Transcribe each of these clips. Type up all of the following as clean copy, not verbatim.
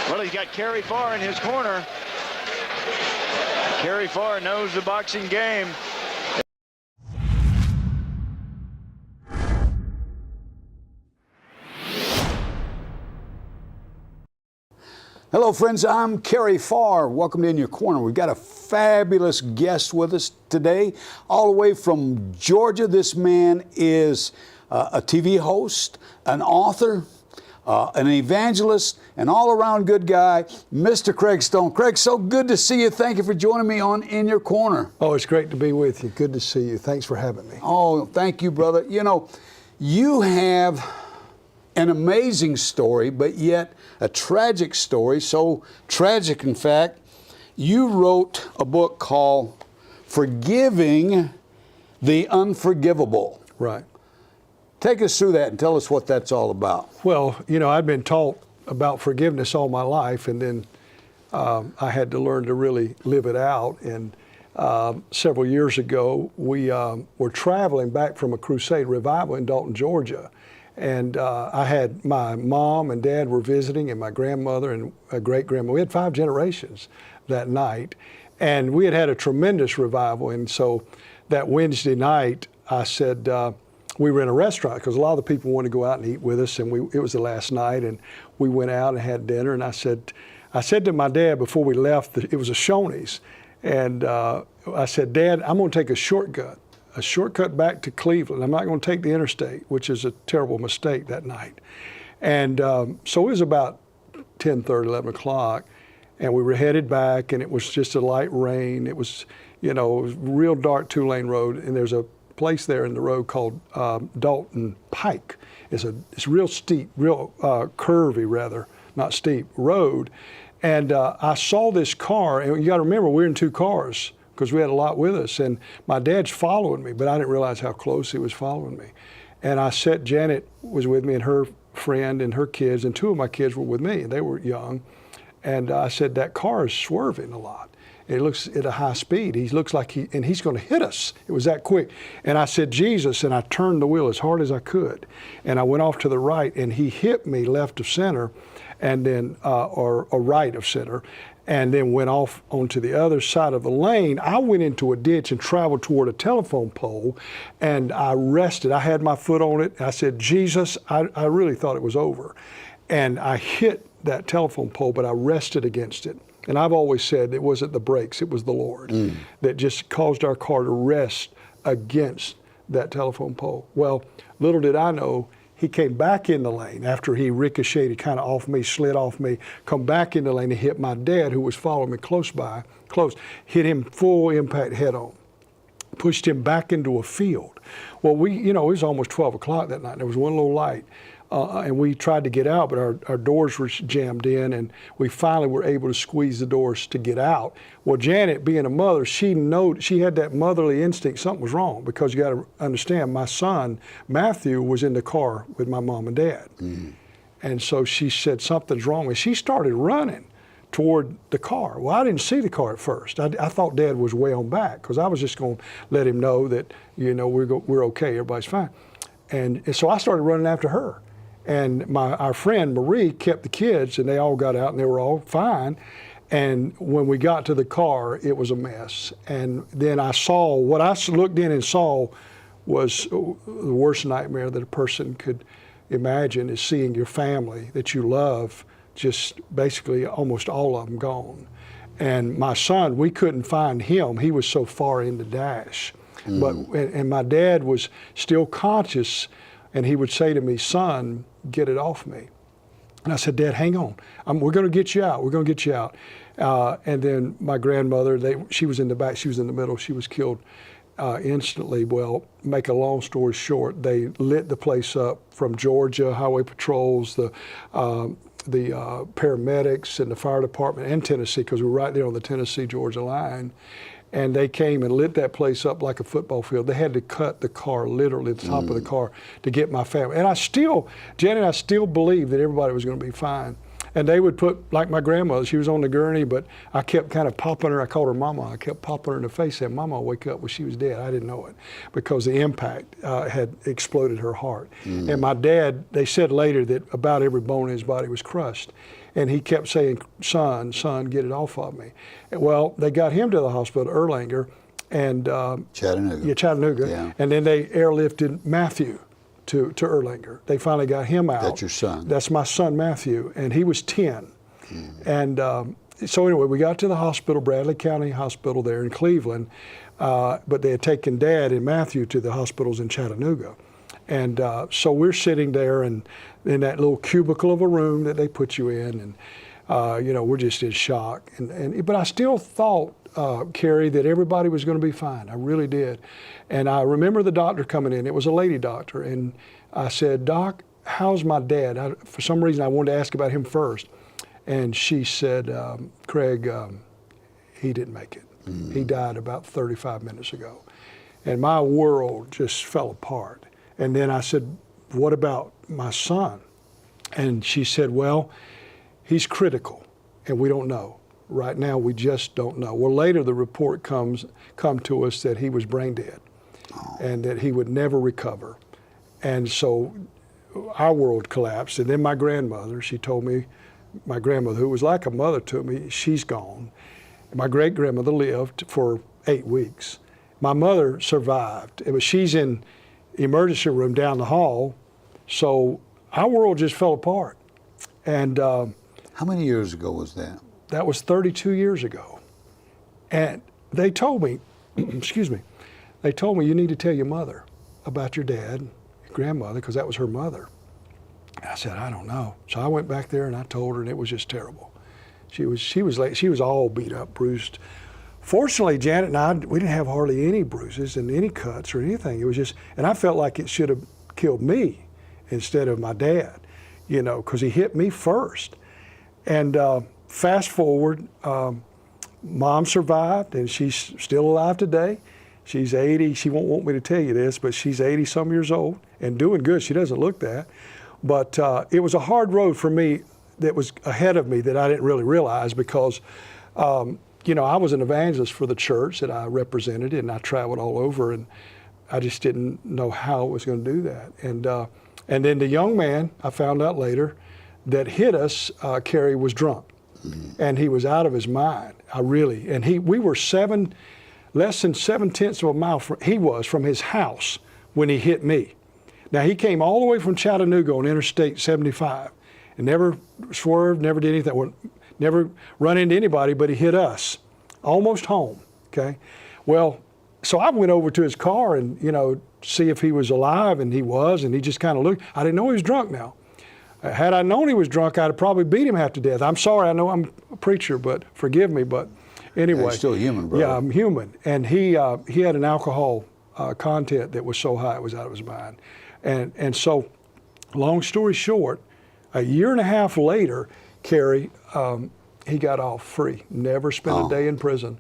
Well, he's got Kerry Farr in his corner. Kerry Farr knows the boxing game. Hello friends, I'm Kerry Farr. Welcome to In Your Corner. We've got a fabulous guest with us today, all the way from Georgia. This man is a TV host, an author, an evangelist, an all-around good guy, Mr. Craig Stone. Craig, so good to see you. Thank you for joining me on In Your Corner. Oh, it's great to be with you. Good to see you. Thanks for having me. Oh, thank you, brother. You know, you have an amazing story, but yet a tragic story. So tragic, in fact, you wrote a book called Forgiving the Unforgivable. Right. Take us through that and tell us what that's all about. Well, you know, I'd been taught about forgiveness all my life, and then I had to learn to really live it out. And several years ago, we were traveling back from a crusade revival in Dalton, Georgia. And I had my mom and dad were visiting, and my grandmother and a great-grandmother. We had 5 generations that night. And we had had a tremendous revival. And so that Wednesday night, I said, we were in a restaurant because a lot of the people wanted to go out and eat with us. And it was the last night, and we went out and had dinner. And I said to my dad before we left, it was a Shoney's. And I said, Dad, I'm going to take a shortcut back to Cleveland. I'm not going to take the interstate, which is a terrible mistake that night. And so it was about 10:30, 11 o'clock, and we were headed back, and it was just a light rain. It was, you know, it was a real dark 2-lane road, and there's a place there in the road called Dalton Pike. It's real steep, real curvy rather, not steep, road. And I saw this car, and you got to remember, we're in 2 cars, because we had a lot with us, and my dad's following me, but I didn't realize how close he was following me. And Janet was with me, and her friend and her kids, and 2 of my kids were with me, and they were young. And I said, that car is swerving a lot. It looks at a high speed. He looks like he's going to hit us. It was that quick. And I said, Jesus, and I turned the wheel as hard as I could. And I went off to the right, and he hit me left of center, and then, or right of center, and then went off onto the other side of the lane. I went into a ditch and traveled toward a telephone pole, and I rested. I had my foot on it. I said, Jesus, I really thought it was over. And I hit that telephone pole, but I rested against it. And I've always said it wasn't the brakes, it was the Lord that just caused our car to rest against that telephone pole. Well, little did I know, he came back in the lane after he ricocheted kind of off me, slid off me, come back in the lane and hit my dad, who was following me close, hit him full impact head on, pushed him back into a field. Well, it was almost 12 o'clock that night. There was one little light. And we tried to get out, but our doors were jammed in, and we finally were able to squeeze the doors to get out. Well, Janet, being a mother, she had that motherly instinct something was wrong, because you got to understand, my son, Matthew, was in the car with my mom and dad. And so she said, something's wrong. And she started running toward the car. Well, I didn't see the car at first. I thought Dad was way on back, because I was just going to let him know that, you know, we're okay, everybody's fine. And so I started running after her. And our friend Marie kept the kids, and they all got out, and they were all fine. And when we got to the car, it was a mess. And then what I looked in and saw was the worst nightmare that a person could imagine, is seeing your family that you love, just basically almost all of them gone. And my son, we couldn't find him. He was so far in the dash. And my dad was still conscious, and he would say to me, son, get it off me. And I said, Dad, hang on. We're going to get you out. We're going to get you out. And then my grandmother, she was in the back, she was in the middle. She was killed instantly. Well, make a long story short, they lit the place up from Georgia, highway patrols, the paramedics and the fire department, and Tennessee, because we were right there on the Tennessee-Georgia line. And they came and lit that place up like a football field. They had to cut the car, literally the top of the car, to get my family. And Janet, I still believed that everybody was going to be fine. And they would put, like my grandmother, she was on the gurney, but I kept kind of popping her. I called her Mama. I kept popping her in the face, saying, Mama, wake up. Well, she was dead. I didn't know it because the impact had exploded her heart. And my dad, they said later that about every bone in his body was crushed. And he kept saying, son, get it off of me. Well, they got him to the hospital, Erlanger, and Chattanooga. Chattanooga. Yeah. And then they airlifted Matthew to Erlanger. They finally got him out. That's your son. That's my son, Matthew, and he was 10. And so anyway, we got to the hospital, Bradley County Hospital there in Cleveland, but they had taken Dad and Matthew to the hospitals in Chattanooga. And so we're sitting there and in that little cubicle of a room that they put you in, and you know, we're just in shock. But I still thought, Carrie, that everybody was going to be fine. I really did. And I remember the doctor coming in. It was a lady doctor, and I said, Doc, how's my dad? For some reason, I wanted to ask about him first. And she said, Craig, he didn't make it. He died about 35 minutes ago. And my world just fell apart. And then I said, what about my son? And she said, well, he's critical, and we don't know. Right now, we just don't know. Well, later the report come to us that he was brain dead and that he would never recover. And so our world collapsed. And then my grandmother, she told me, my grandmother, who was like a mother to me, she's gone. My great-grandmother lived for 8 weeks. My mother survived. She's in emergency room down the hall. So our world just fell apart. And how many years ago was that? That was 32 years ago. And they told me, excuse me, they told me you need to tell your mother about your dad, your grandmother, because that was her mother. And I said, I don't know. So I went back there and I told her, and it was just terrible. She was all beat up, bruised. Fortunately, Janet and I, we didn't have hardly any bruises and any cuts or anything. It was just, and I felt like it should have killed me instead of my dad, you know, because he hit me first. And fast forward, Mom survived, and she's still alive today. She's 80. She won't want me to tell you this, but she's 80-some years old and doing good. She doesn't look that. But it was a hard road for me that was ahead of me that I didn't really realize because, you know, I was an evangelist for the church that I represented, and I traveled all over, and I just didn't know how I was going to do that. And then the young man, I found out later, that hit us, Carrie, was drunk. And he was out of his mind. We were less than 7/10 of a mile from his house when he hit me. Now he came all the way from Chattanooga on Interstate 75 and never swerved, never did anything, never run into anybody, but he hit us, almost home, okay? Well, so I went over to his car and, you know, see if he was alive, and he was, and he just kind of looked. I didn't know he was drunk now. Had I known he was drunk, I'd have probably beat him half to death. I'm sorry, I know I'm a preacher, but forgive me, but anyway. Yeah, you're still human, brother. Yeah, I'm human. And he had an alcohol content that was so high it was out of his mind. And so, long story short, a year and a half later, Carrie, he got off free. Never spent a day in prison.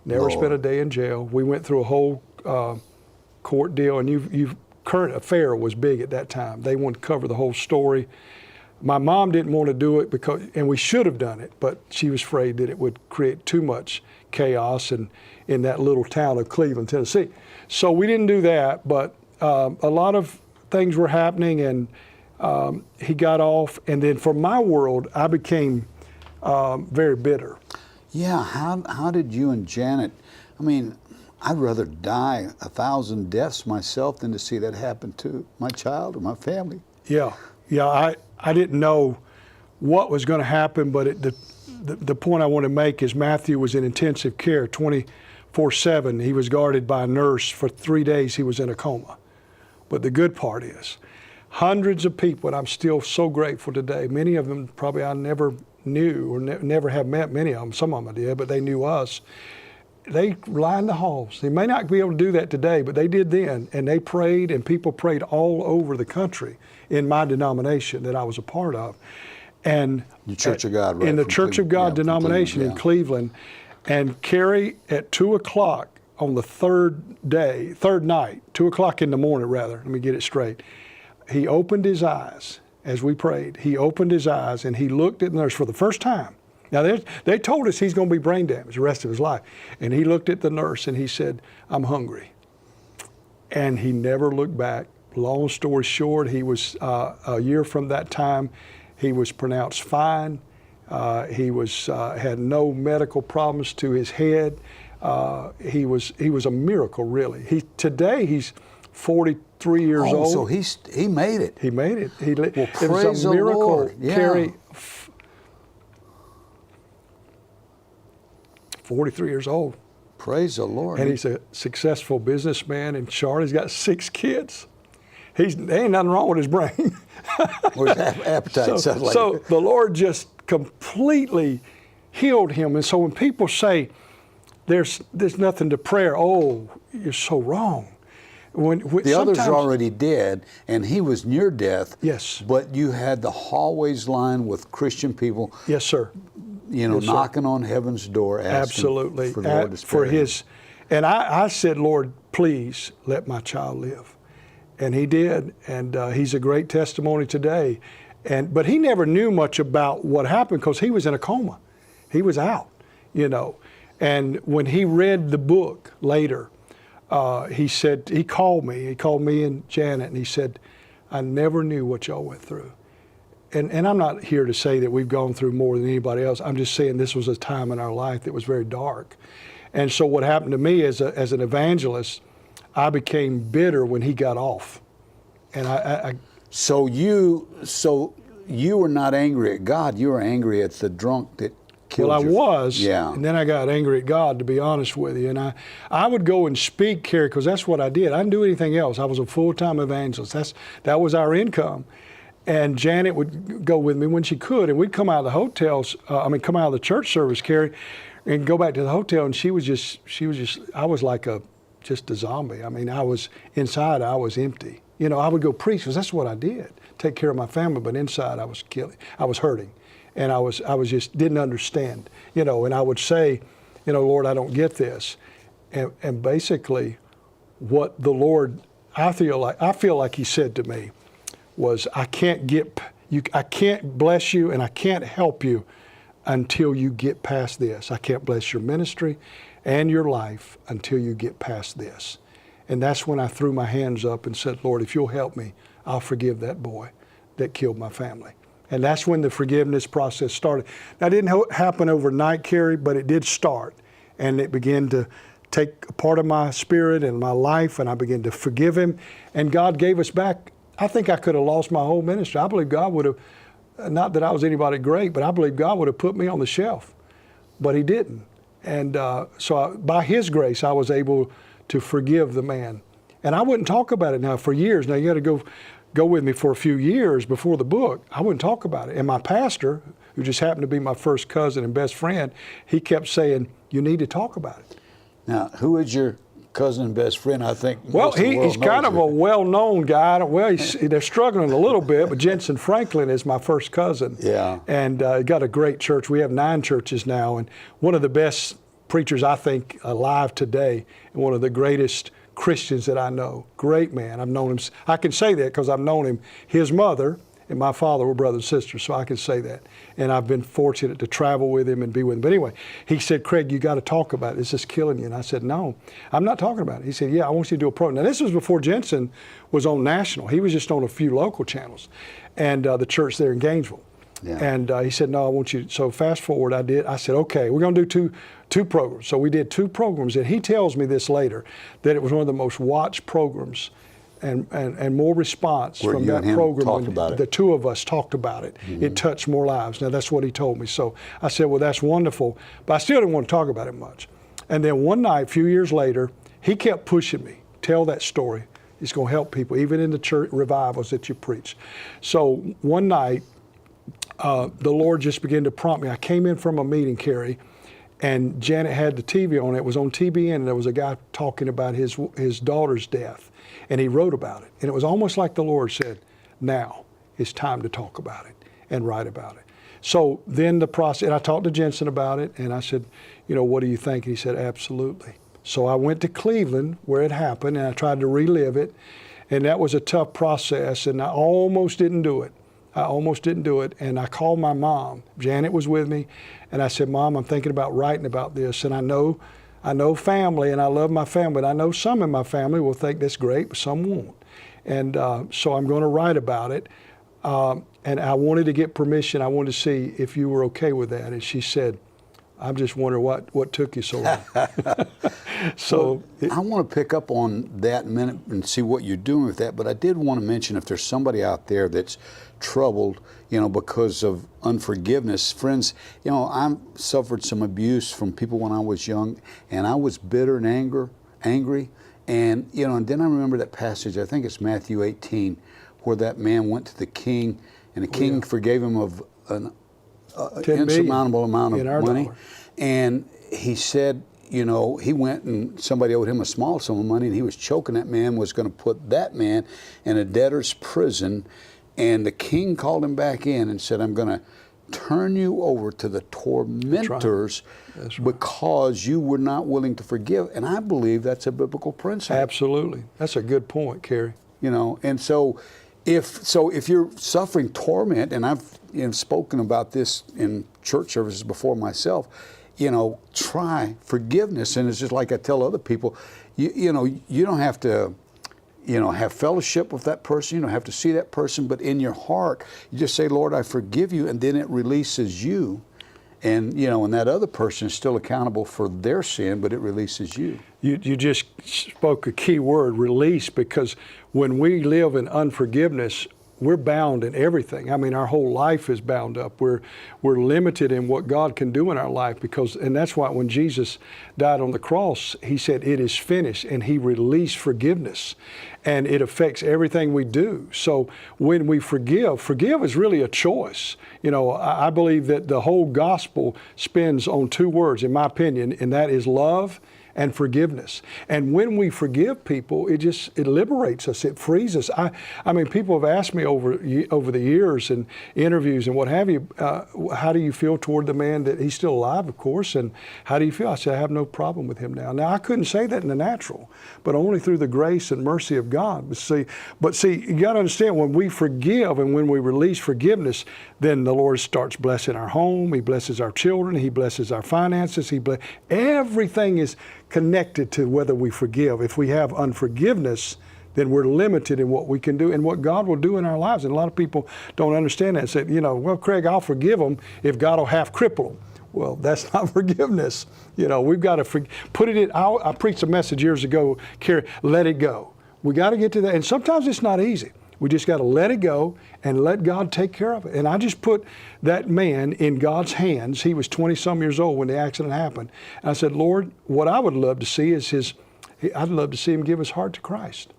Never spent a day in jail. We went through a whole court deal, and current affair was big at that time. They wanted to cover the whole story. My mom didn't want to do it and we should have done it, but she was afraid that it would create too much chaos in that little town of Cleveland, Tennessee. So we didn't do that, but a lot of things were happening, and he got off. And then for my world, I became very bitter. Yeah, how did you and Janet, I mean, I'd rather die 1,000 deaths myself than to see that happen to my child or my family. Yeah, I didn't know what was going to happen, but the point I want to make is Matthew was in intensive care 24/7. He was guarded by a nurse for 3 days. He was in a coma. But the good part is, hundreds of people, and I'm still so grateful today, many of them probably I never knew or never have met many of them. Some of them I did, but they knew us. They lined the halls. They may not be able to do that today, but they did then. And they prayed, and people prayed all over the country in my denomination that I was a part of. And the Church of God, right? In the Church of God denomination in Cleveland. And Carrie, at 2 o'clock on the third night, 2 o'clock in the morning rather, let me get it straight, he opened his eyes as we prayed, he opened his eyes and he looked at the nurse for the first time. Now, they told us he's going to be brain damaged the rest of his life. And he looked at the nurse and he said, "I'm hungry." And he never looked back. Long story short, he was, a year from that time, he was pronounced fine. He had no medical problems to his head. He was a miracle, really. Today he's 43 years old. So he made it. He made it. Well, it was a miracle, Lord. Yeah. Kerry. 43 years old. Praise the Lord. And he's a successful businessman in Charlotte. He's got 6 kids. There ain't nothing wrong with his brain. Or his appetite. So the Lord just completely healed him. And so when people say there's nothing to prayer, oh, you're so wrong. When the others are already dead, and he was near death. Yes. But you had the hallways lined with Christian people. Yes, sir. Yes, knocking on heaven's door, asking absolutely for the Lord to spare him. And I said, "Lord, please let my child live," and He did, and he's a great testimony today. But he never knew much about what happened because he was in a coma. He was out, And when he read the book later, he called me and Janet, and he said, "I never knew what y'all went through." And I'm not here to say that we've gone through more than anybody else. I'm just saying this was a time in our life that was very dark. And so what happened to me as an evangelist, I became bitter when he got off. And So you were not angry at God. You were angry at the drunk that killed I was. Yeah. And then I got angry at God, to be honest with you. And I would go and speak, Kerry, because that's what I did. I didn't do anything else. I was a full-time evangelist. That was our income. And Janet would go with me when she could, and we'd come out of the hotels. Come out of the church service, Kerry, and go back to the hotel. And she was just. I was like just a zombie. I was inside. I was empty. I would go preach because that's what I did. Take care of my family, but inside I was killing. I was hurting, and I was just didn't understand. And I would say, "Lord, I don't get this," and basically, what the Lord, I feel like He said to me, was, I can't bless you and I can't help you until you get past this. I can't bless your ministry and your life until you get past this. And that's when I threw my hands up and said, "Lord, if you'll help me, I'll forgive that boy that killed my family." And that's when the forgiveness process started. Now, it didn't happen overnight, Kerry, but it did start. And it began to take a part of my spirit and my life, and I began to forgive him. And God gave us back. I think I could have lost my whole ministry. I believe God would have, not that I was anybody great, but I believe God would have put me on the shelf. But He didn't. And by His grace, I was able to forgive the man. And I wouldn't talk about it now for years. Now, you got to go with me for a few years before the book. I wouldn't talk about it. And my pastor, who just happened to be my first cousin and best friend, he kept saying, "You need to talk about it." Now, who is your cousin and best friend? I think he's kind of a well-known guy. They're struggling a little bit, but Jensen Franklin is my first cousin. Yeah. And got a great church. We have 9 churches now, and one of the best preachers, I think, alive today, and one of the greatest Christians that I know. Great man. I've known him. I can say that because I've known him. His mother and my father were brother and sister, so I can say that. And I've been fortunate to travel with him and be with him. But anyway, he said, "Craig, you got to talk about it. This is killing you." And I said, "No, I'm not talking about it." He said, "Yeah, I want you to do a program." Now, this was before Jensen was on national. He was just on a few local channels, and the church there in Gainesville. Yeah. And he said, "No, I want you." So fast forward, I did. I said, "Okay, we're going to do two programs." So we did 2 programs, and he tells me this later, that it was one of the most watched programs and more response from that program when the 2 of us talked about it. Mm-hmm. It touched more lives. Now, that's what he told me. So I said, "Well, that's wonderful," but I still didn't want to talk about it much. And then one night, a few years later, he kept pushing me, "Tell that story. It's going to help people, even in the church revivals that you preach." So one night, the Lord just began to prompt me. I came in from a meeting, Kerry, and Janet had the TV on. It was on TBN, and there was a guy talking about his daughter's death. And he wrote about it. And it was almost like the Lord said, "Now it's time to talk about it and write about it." So then the process, and I talked to Jensen about it, and I said, "What do you think?" And he said, "Absolutely." So I went to Cleveland where it happened, and I tried to relive it. And that was a tough process, and I almost didn't do it. I almost didn't do it. And I called my mom. Janet was with me. And I said, Mom, I'm thinking about writing about this. And I know family, and I love my family, but I know some in my family will think that's great, but some won't. And so I'm going to write about it. And I wanted to get permission. I wanted to see if you were okay with that. And she said, I'm just wondering what took you so long. So I want to pick up on that in a minute and see what you're doing with that. But I did want to mention, if there's somebody out there that's troubled, because of unforgiveness. Friends, I suffered some abuse from people when I was young, and I was bitter and angry. And, and then I remember that passage, I think it's Matthew 18, where that man went to the king, and the king forgave him of an insurmountable amount of money. Dollar. And he said, he went and somebody owed him a small sum of money, and he was choking that man, was going to put that man in a debtor's prison. And the king called him back in and said, I'm going to turn you over to the tormentors. That's right. Because you were not willing to forgive. And I believe that's a biblical principle. Absolutely. That's a good point, Kerry. And so if you're suffering torment, and I've spoken about this in church services before myself, try forgiveness. And it's just like I tell other people, you don't have to have fellowship with that person. You don't have to see that person, but in your heart, you just say, Lord, I forgive you, and then it releases you. And, and that other person is still accountable for their sin, but it releases you. You just spoke a key word, release, because when we live in unforgiveness, we're bound in everything. I mean, our whole life is bound up. We're limited in what God can do in our life, and that's why when Jesus died on the cross, he said, it is finished, and he released forgiveness, and it affects everything we do. So when we forgive is really a choice. I believe that the whole gospel spins on two words, in my opinion, and that is love and forgiveness. And when we forgive people, it liberates us. It frees us. I mean, people have asked me over the years and interviews and what have you, how do you feel toward the man that he's still alive, of course, and how do you feel? I said, I have no problem with him now. Now, I couldn't say that in the natural, but only through the grace and mercy of God. But see, you got to understand, when we forgive and when we release forgiveness, then the Lord starts blessing our home. He blesses our children. He blesses our finances. Everything is connected to whether we forgive. If we have unforgiveness, then we're limited in what we can do and what God will do in our lives. And a lot of people don't understand that and say, well, Craig, I'll forgive them if God will half cripple them. Well, that's not forgiveness. We've got to put it in. I preached a message years ago, Carrie, let it go. We got to get to that. And sometimes it's not easy. We just got to let it go and let God take care of it. And I just put that man in God's hands. He was 20-some years old when the accident happened. And I said, Lord, what I would love to see is I'd love to see him give his heart to Christ,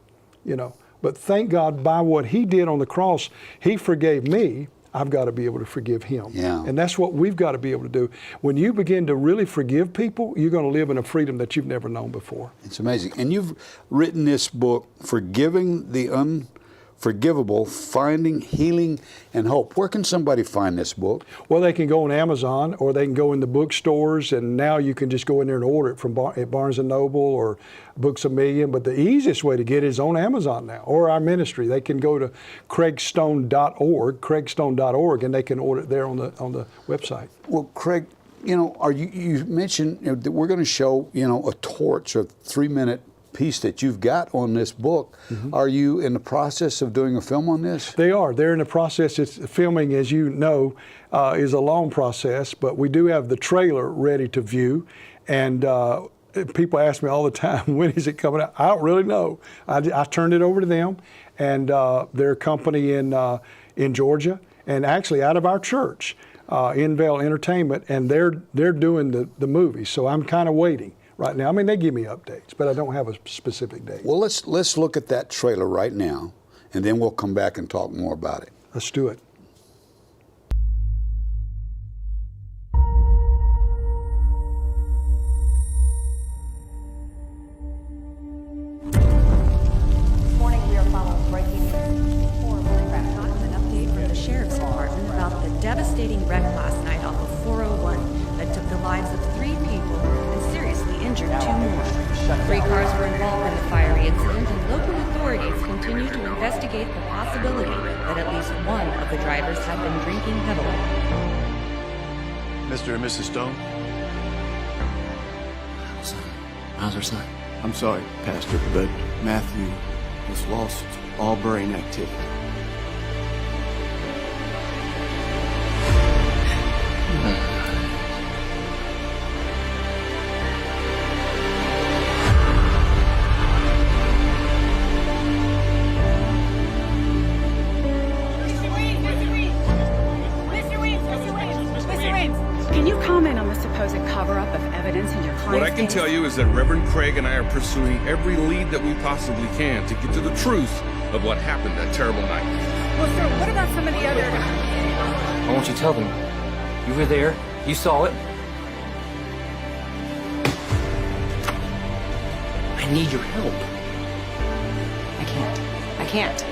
But thank God, by what he did on the cross, he forgave me. I've got to be able to forgive him. Yeah. And that's what we've got to be able to do. When you begin to really forgive people, you're going to live in a freedom that you've never known before. It's amazing. And you've written this book, Forgiving the Unforgivable, Finding Healing and Hope. Where can somebody find this book? Well, they can go on Amazon, or they can go in the bookstores, and now you can just go in there and order it from at Barnes & Noble or Books A Million. But the easiest way to get it is on Amazon now, or our ministry. They can go to craigstone.org, and they can order it there on the website. Well, Craig, you mentioned that we're going to show, a torch, a 3-minute piece that you've got on this book. Mm-hmm. Are you in the process of doing a film on this? They are. They're in the process. Filming, as you know, is a long process, but we do have the trailer ready to view. And people ask me all the time, when is it coming out? I don't really know. I turned it over to them, and they're a company in Georgia, and actually out of our church, Invale Entertainment, and they're doing the movie. So I'm kind of waiting right now. I mean, they give me updates, but I don't have a specific date. Well, let's look at that trailer right now, and then we'll come back and talk more about it. Let's do it. This morning we are following breaking news. Horrible crash. An update from the Sheriff's Department about the devastating wreck last night off of 401 that took the lives of 3 people and seriously injured injured 2 more. 3 cars were involved in the fiery incident, and local authorities continue to investigate the possibility that at least one of the drivers had been drinking heavily. Mr. and Mrs. Stone? How's her son? I'm sorry, Pastor, but Matthew has lost all brain activity. Can you comment on the supposed cover-up of evidence in your client's What I can case? tell you is that Reverend Craig and I are pursuing every lead that we possibly can to get to the truth of what happened that terrible night. Well, sir, what about some of the other... Why won't you tell them? You were there. You saw it. I need your help. I can't.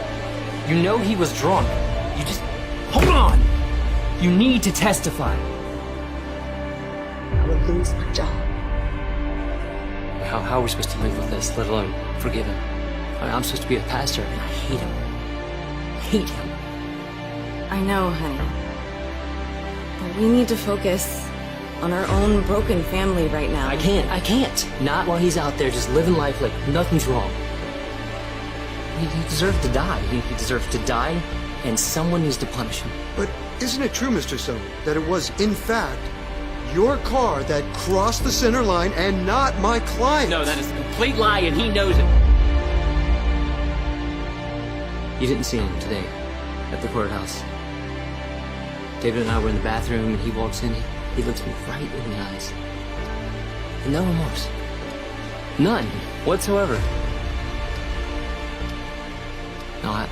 You know he was drunk. You just... Hold on! You need to testify. I will lose my job. How are we supposed to live with this, let alone forgive him? I mean, I'm supposed to be a pastor, and I hate him. Hate him. I know, honey. But we need to focus on our own broken family right now. I can't. Not while he's out there just living life like nothing's wrong. He deserved to die. He deserved to die, and someone needs to punish him. But isn't it true, Mr. Stone, that it was, in fact, your car that crossed the center line and not my client? No, that is a complete lie, and he knows it. You didn't see him today at the courthouse. David and I were in the bathroom, and he walks in. He looks me right in the eyes. And no remorse. None whatsoever. No, I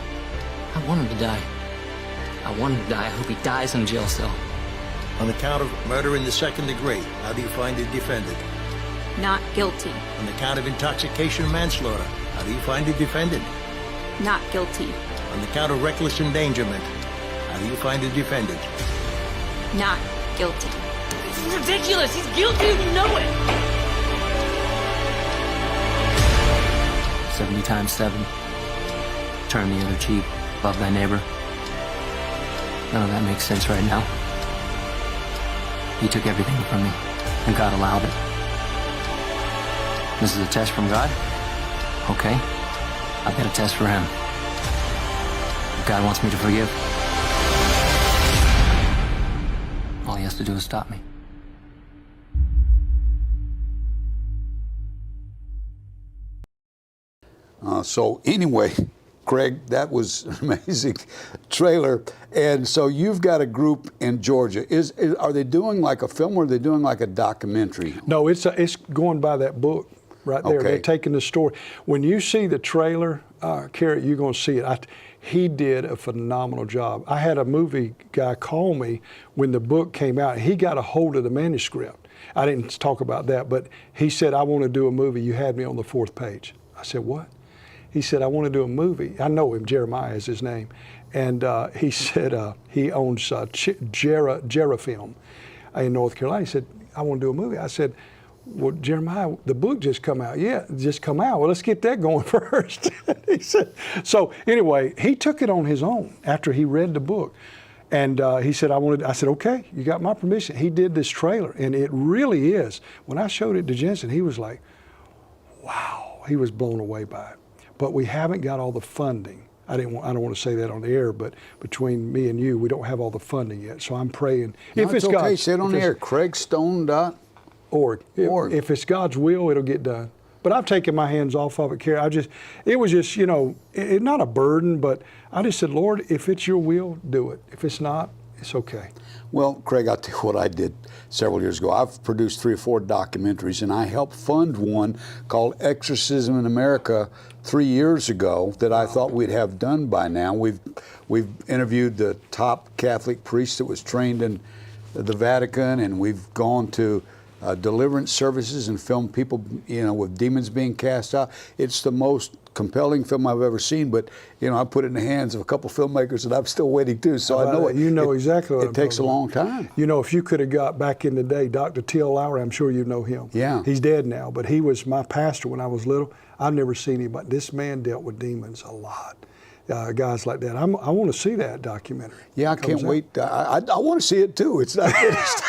want him to die. I want him to die. I hope he dies in a jail cell. On the count of murder in the second degree, how do you find the defendant? Not guilty. On the count of intoxication and manslaughter, how do you find the defendant? Not guilty. On the count of reckless endangerment, how do you find the defendant? Not guilty. This is ridiculous. He's guilty and you know it. 70 times 7. Turn the other cheek. Love thy neighbor. None of that makes sense right now. He took everything from me, and God allowed it. This is a test from God? Okay. I've got a test for him. God wants me to forgive. All he has to do is stop me. So anyway, Craig, that was an amazing trailer. And so you've got a group in Georgia. Are they doing like a film or are they doing like a documentary? No, it's going by that book right there. Okay. They're taking the story. When you see the trailer, Carrie, you're going to see it. He did a phenomenal job. I had a movie guy call me when the book came out. He got a hold of the manuscript. I didn't talk about that, but he said, I want to do a movie. You had me on the 4th page. I said, what? He said, I want to do a movie. I know him, Jeremiah is his name. And he said he owns Jera Film in North Carolina. He said, I want to do a movie. I said, well, Jeremiah, the book just come out. Yeah, just come out. Well, let's get that going first. He said, so anyway, he took it on his own after he read the book. And he said, I said, okay, you got my permission. He did this trailer, and it really is. When I showed it to Jensen, he was like, wow, he was blown away by it. But we haven't got all the funding. I don't want to say that on the air, but between me and you, we don't have all the funding yet. So I'm praying. No, if it's okay. God, Say it on the air. CraigStone.org. If it's God's will, it'll get done. But I've taken my hands off of it, Carrie. It was just, it's not a burden, but I just said, Lord, if it's your will, do it. If it's not, it's okay. Well, Craig, I'll tell you what I did several years ago. I've produced 3 or 4 documentaries, and I helped fund one called Exorcism in America 3 years ago that I thought we'd have done by now. We've interviewed the top Catholic priest that was trained in the Vatican, and we've gone to deliverance services and film people, with demons being cast out. It's the most compelling film I've ever seen, but I put it in the hands of a couple filmmakers and I'm still waiting too. So I know exactly what it takes a long time. If you could have got back in the day, Dr. Till Lowry, I'm sure you know him. Yeah. He's dead now, but he was my pastor when I was little. I've never seen him, but this man dealt with demons a lot. Guys like that. I want to see that documentary. Yeah, I can't wait. I want to see it too. It's not finished.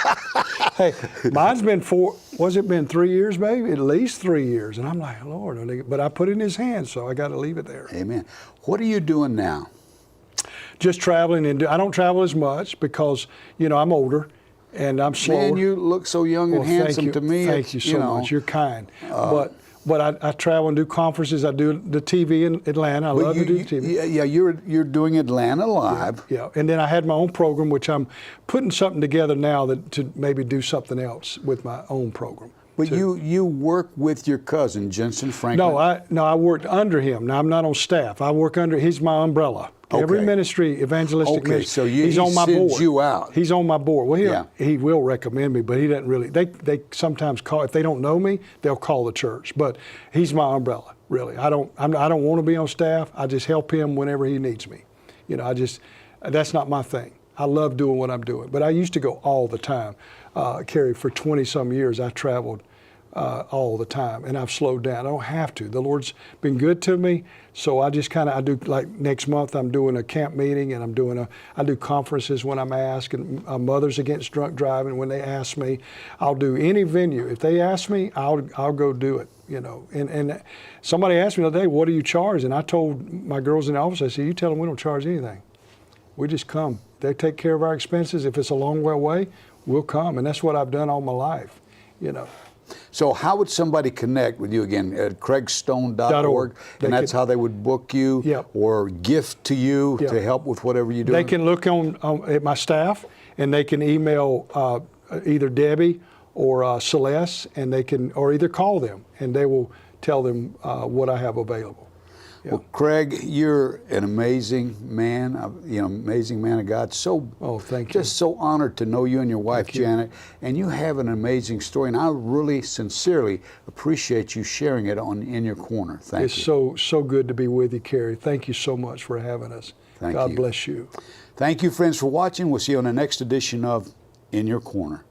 Hey, mine's been 3 years, baby? At least 3 years. And I'm like, Lord, but I put it in his hands, so I got to leave it there. Amen. What are you doing now? Just traveling, and I don't travel as much because, I'm older and I'm slower. Man, you look so young and handsome to me. Thank you so much. You're kind. But I travel and do conferences. I do the TV in Atlanta. I love to do TV. Yeah, you're doing Atlanta Live. Yeah, and then I had my own program, which I'm putting something together now to maybe do something else with my own program. But you work with your cousin, Jensen Franklin? No, I worked under him. Now, I'm not on staff. I work under, he's my umbrella. Okay. Every ministry, evangelistic ministry, so he's on my board. Sends you out. He's on my board. Well, he will recommend me, but he doesn't really. They sometimes call, if they don't know me, they'll call the church. But he's my umbrella, really. I don't want to be on staff. I just help him whenever he needs me. That's not my thing. I love doing what I'm doing. But I used to go all the time. Carrie, for 20-some years, I traveled all the time, and I've slowed down. I don't have to. The Lord's been good to me, so I just I do, like next month I'm doing a camp meeting, and I do conferences when I'm asked, and Mothers Against Drunk Driving, when they ask me, I'll do any venue. If they ask me, I'll go do it, And somebody asked me the other day, what do you charge? And I told my girls in the office, I said, you tell them we don't charge anything. We just come. They take care of our expenses. If it's a long way away, we'll come, and that's what I've done all my life, So how would somebody connect with you again? At craigstone.org, and that's how they would book you or gift to you to help with whatever you do? They can look at my staff, and they can email either Debbie or Celeste, and or either call them, and they will tell them what I have available. Well, Craig, you're an amazing man, amazing man of God. Thank you. Just so honored to know you and your wife, Janet. And you have an amazing story, and I really sincerely appreciate you sharing it in your corner. Thank you. It's so good to be with you, Carrie. Thank you so much for having us. Thank you. God bless you. Thank you, friends, for watching. We'll see you on the next edition of In Your Corner.